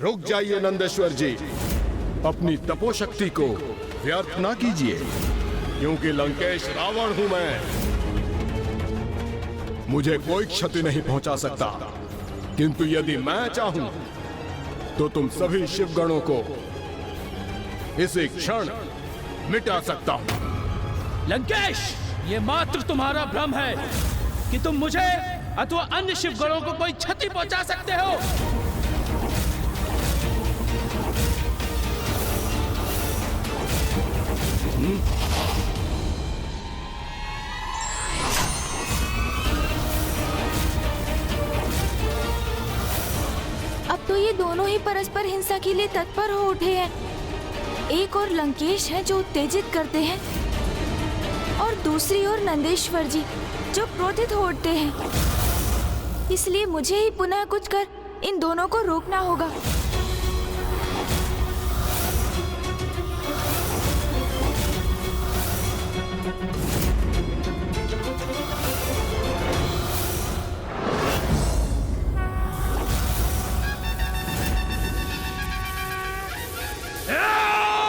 रुक जाइए नंदेश्वर जी, अपनी तपोशक्ति को व्यर्थ ना कीजिए, क्योंकि लंकेश रावण हूं मैं। मुझे कोई क्षति नहीं पहुंचा सकता, किंतु यदि मैं चाहूं तो तुम सभी शिवगणों को इसी क्षण मिटा सकता हूं। लंकेश, ये मात्र तुम्हारा भ्रम है कि तुम मुझे अथवा अन्य शिवगणों को कोई क्षति पहुंचा सकते हो। अब तो ये दोनों ही परस्पर हिंसा के लिए तत्पर हो उठे हैं। एक और लंकेश है जो उत्तेजित करते हैं और दूसरी ओर नंदेश्वर जी जो क्रोधित हो उठते हैं। इसलिए मुझे ही पुनः कुछ कर इन दोनों को रोकना होगा।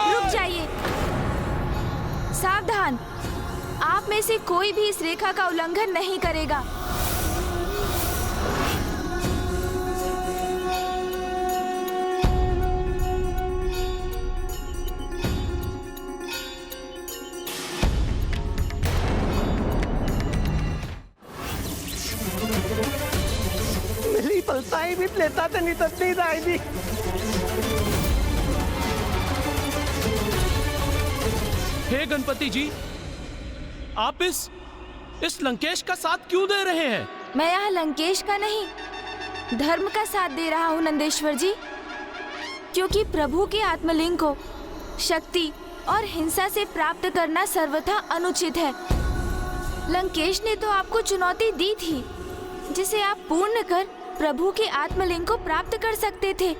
रुक जाइए, सावधान, आप में से कोई भी इस रेखा का उल्लंघन नहीं करेगा। मेरी पलताई भी लेता तो नहीं तत्ती दाई। हे गणपति जी, आप इस लंकेश का साथ क्यों दे रहे हैं? मैं यहाँ लंकेश का नहीं, धर्म का साथ दे रहा हूँ नंदेश्वर जी, क्योंकि प्रभु के आत्मलिंग को शक्ति और हिंसा से प्राप्त करना सर्वथा अनुचित है। लंकेश ने तो आपको चुनौती दी थी, जिसे आप पूर्ण कर प्रभु के आत्मलिंग को प्राप्त कर सकते थे,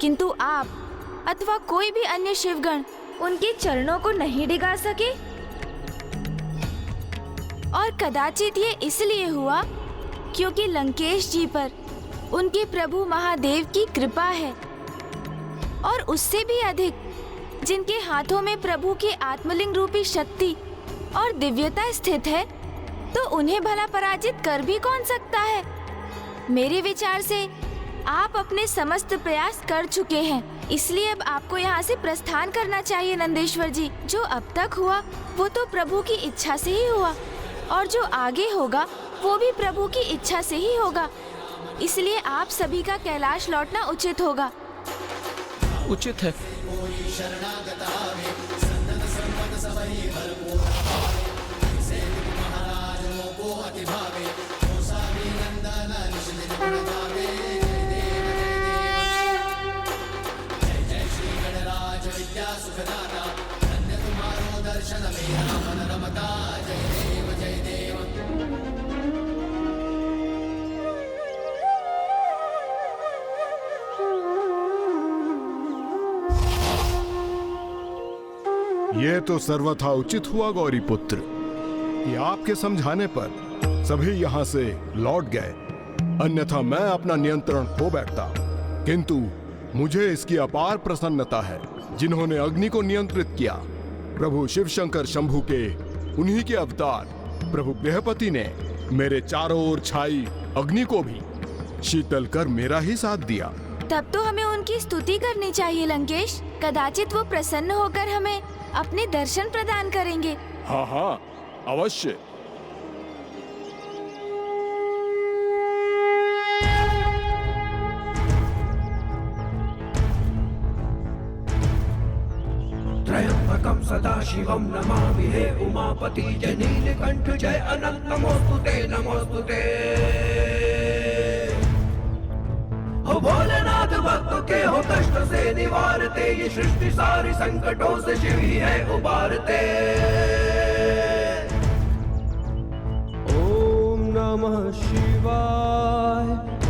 किंतु आप अथवा कोई भी अन्य शिवगण उनके चरणों को नहीं डिगा सके। और कदाचित ये इसलिए हुआ क्योंकि लंकेश जी पर उनके प्रभु महादेव की कृपा है, और उससे भी अधिक जिनके हाथों में प्रभु के आत्मलिंग रूपी शक्ति और दिव्यता स्थित है, तो उन्हें भला पराजित कर भी कौन सकता है। मेरे विचार से आप अपने समस्त प्रयास कर चुके हैं, इसलिए अब आपको यहाँ से प्रस्थान करना चाहिए नंदेश्वर जी। जो अब तक हुआ वो तो प्रभु की इच्छा से ही हुआ, और जो आगे होगा वो भी प्रभु की इच्छा से ही होगा। इसलिए आप सभी का कैलाश लौटना उचित होगा। उचित है। ये तो सर्वथा उचित हुआ गौरी पुत्र कि आपके समझाने पर सभी यहाँ से लौट गए, अन्यथा मैं अपना नियंत्रण खो बैठता। किंतु मुझे इसकी अपार प्रसन्नता है जिन्होंने अग्नि को नियंत्रित किया। प्रभु शिव शंकर शंभु के उन्हीं के अवतार प्रभु बृहस्पति ने मेरे चारों ओर छाई अग्नि को भी शीतल कर मेरा ही साथ दिया। तब तो हमें उनकी स्तुति करनी चाहिए लंकेश। कदाचित वो प्रसन्न होकर हमें अपने दर्शन प्रदान करेंगे। हाँ हाँ, अवश्य। त्र्यंबकं सदाशिवं नमामि हे उमापति जय नीलकंठ जय अनंत नमोस्तुते नमोस्तुते। हो भोलेनाथ भक्तों के हो कष्ट से निवारते, ये सृष्टि सारी संकटों से शिव ही है उबारते। ओम नमः शिवाय,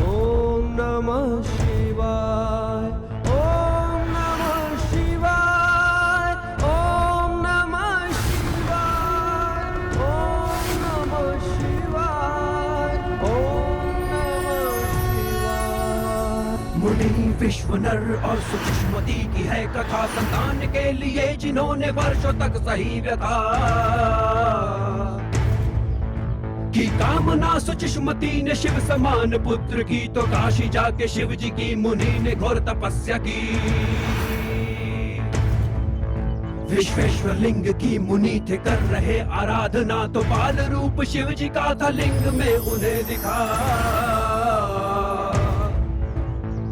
ओम नमः शिवाय, ओम नमः शिवाय, ओम नमः शिवाय, ओम नमः शिवाय, ओम नमः शिवाय। मुनि विश्व नर और सुषमति की है कथा, संतान के लिए जिन्होंने वर्षों तक सही व्यथा की कामना। सुषमति ने शिव समान पुत्र की, तो काशी जाके शिव जी की मुनि ने घोर तपस्या की। विश्वेश्वर लिंग की मुनि थे कर रहे आराधना, तो बाल रूप शिव जी का था लिंग में उन्हें दिखा।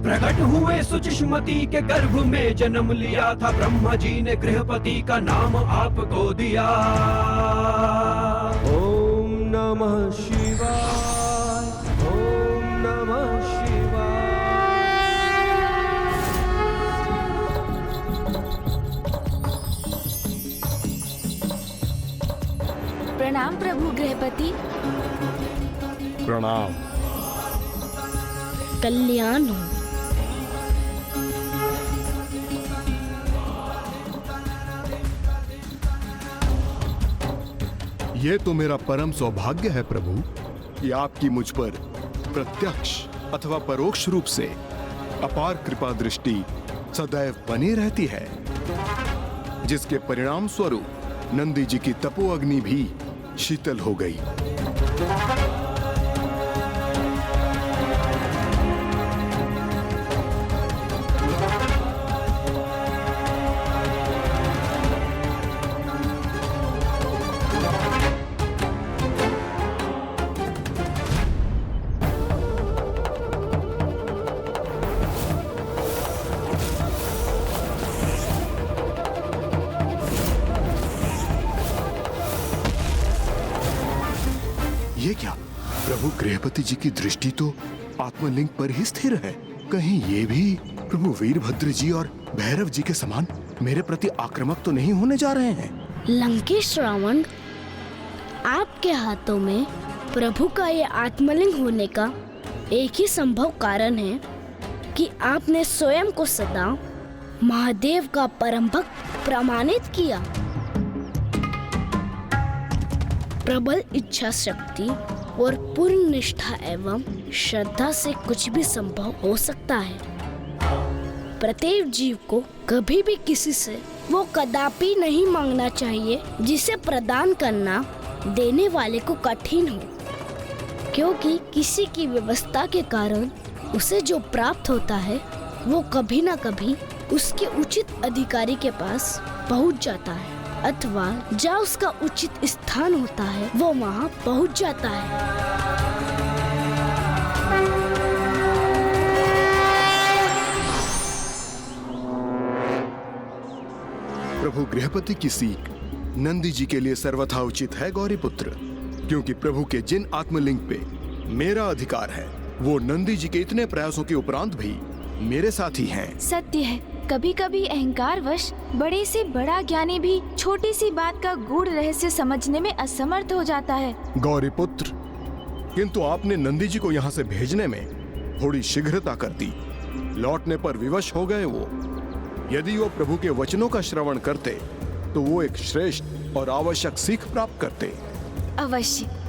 प्रकट हुए सुषमति के गर्भ में जन्म लिया था, ब्रह्मा जी ने गृहपति का नाम आपको दिया। ओम नमः शिवाय, ओम नमः शिवाय। प्रणाम प्रभु गृहपति। प्रणाम। कल्याण हो। ये तो मेरा परम सौभाग्य है प्रभु कि आपकी मुझ पर प्रत्यक्ष अथवा परोक्ष रूप से अपार कृपा दृष्टि सदैव बनी रहती है, जिसके परिणाम स्वरूप नंदी जी की तपो अग्नि भी शीतल हो गई। ये क्या? प्रभु गृहपति जी की दृष्टि तो आत्मलिंग पर ही स्थिर है। कहीं ये भी प्रभु वीरभद्र जी और भैरव जी के समान मेरे प्रति आक्रामक तो नहीं होने जा रहे हैं? लंकेश रावण, आपके हाथों में प्रभु का ये आत्मलिंग होने का एक ही संभव कारण है कि आपने स्वयं को सदा महादेव का परम भक्त प्रमाणित किया। प्रबल इच्छा शक्ति और पूर्ण निष्ठा एवं श्रद्धा से कुछ भी संभव हो सकता है। प्रत्येक जीव को कभी भी किसी से वो कदापि नहीं मांगना चाहिए जिसे प्रदान करना देने वाले को कठिन हो, क्योंकि किसी की व्यवस्था के कारण उसे जो प्राप्त होता है वो कभी ना कभी उसके उचित अधिकारी के पास पहुंच जाता है, अथवा जहाँ उसका उचित स्थान होता है वो वहाँ पहुँच जाता है। प्रभु गृहपति की सीख नंदी जी के लिए सर्वथा उचित है गौरीपुत्र, क्योंकि प्रभु के जिन आत्मलिंग पे मेरा अधिकार है वो नंदी जी के इतने प्रयासों के उपरांत भी मेरे साथी हैं। सत्य है, कभी कभी अहंकार वश बड़े से बड़ा ज्ञानी भी छोटी सी बात का गूढ़ रहस्य समझने में असमर्थ हो जाता है। गौरीपुत्र, किंतु आपने नंदी जी को यहाँ से भेजने में थोड़ी शीघ्रता कर दी। लौटने पर विवश हो गए वो। यदि वो प्रभु के वचनों का श्रवण करते तो वो एक श्रेष्ठ और आवश्यक सीख प्राप्त करते। अवश्य।